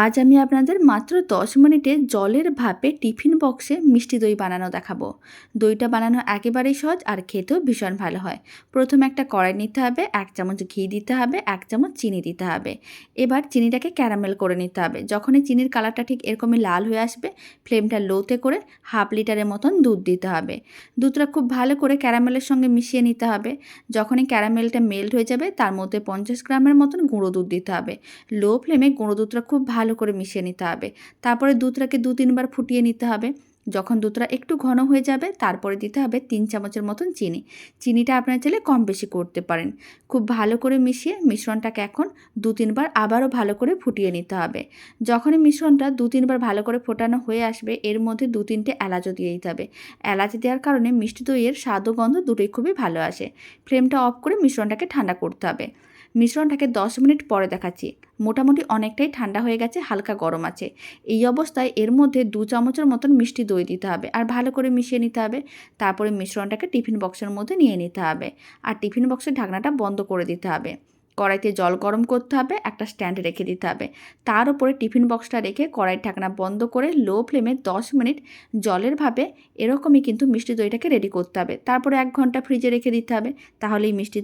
আজ আমি আপনাদের মাত্র 10 মিনিটে জলের ভাপে টিফিন বক্সে মিষ্টি দই বানানো দেখাবো। দইটা বানানো একেবারেই সহজ আর খেতেও ভীষণ ভালো হয়। প্রথমে একটা কড়াই নিতে হবে, 1 চামচ ঘি দিতে হবে, 1 চামচ চিনি দিতে হবে। এবার চিনিটাকে ক্যারামেল করে নিতে হবে। যখনই চিনির কালারটা ঠিক এরকমই লাল হয়ে আসবে, ফ্লেমটা লোতে করে হাফ লিটারের মতন দুধ দিতে হবে। দুধটা খুব ভালো করে ক্যারামেলের সঙ্গে মিশিয়ে নিতে হবে। যখনই ক্যারামেলটা মেল্ট হয়ে যাবে, তার মধ্যে 50 গ্রামের মতন গুঁড়ো দুধ দিতে হবে। লো ফ্লেমে গুঁড়ো দুধটা খুব ভালো করে মিশিয়ে নিতে হবে। তারপরে দুধটাকে 2-3 বার ফুটিয়ে নিতে হবে। যখন দুধটা একটু ঘন হয়ে যাবে, তারপরে দিতে হবে 3 চামচের মতন চিনি। চিনিটা আপনারা চাইলে কম বেশি করতে পারেন। খুব ভালো করে মিশিয়ে মিশ্রণটাকে এখন 2-3 বার আবারও ভালো করে ফুটিয়ে নিতে হবে। যখনই মিশ্রণটা 2-3 বার ভালো করে ফোটানো হয়ে আসবে, এর মধ্যে 2-3টে এলাচও দিয়ে দিতে হবে। এলাচ দেওয়ার কারণে মিষ্টি দইয়ের স্বাদ ও গন্ধ দুটোই খুবই ভালো আসে। ফ্লেমটা অফ করে মিশ্রণটাকে ঠান্ডা করতে হবে। মিশ্রণটাকে 10 মিনিট পরে দেখাচ্ছি। মোটামুটি অনেকটাই ঠান্ডা হয়ে গেছে, হালকা গরম আছে। এই অবস্থায় এর মধ্যে 2 চামচের মতন মিষ্টি দই দিতে হবে আর ভালো করে মিশিয়ে নিতে হবে। তারপরে মিশ্রণটাকে টিফিন বক্সের মধ্যে নিয়ে নিতে হবে আর টিফিন বক্সের ঢাকনাটা বন্ধ করে দিতে হবে। কড়াইতে জল গরম করতে হবে, একটা স্ট্যান্ড রেখে দিতে হবে। তার উপরে টিফিন বক্সটা রেখে কড়াইয়ের ঢাকনা বন্ধ করে লো ফ্লেমে 10 মিনিট জলের ভাপে এরকমই কিন্তু মিষ্টি দইটাকে রেডি করতে হবে। তারপরে 1 ঘন্টা ফ্রিজে রেখে দিতে হবে, তাহলেই মিষ্টি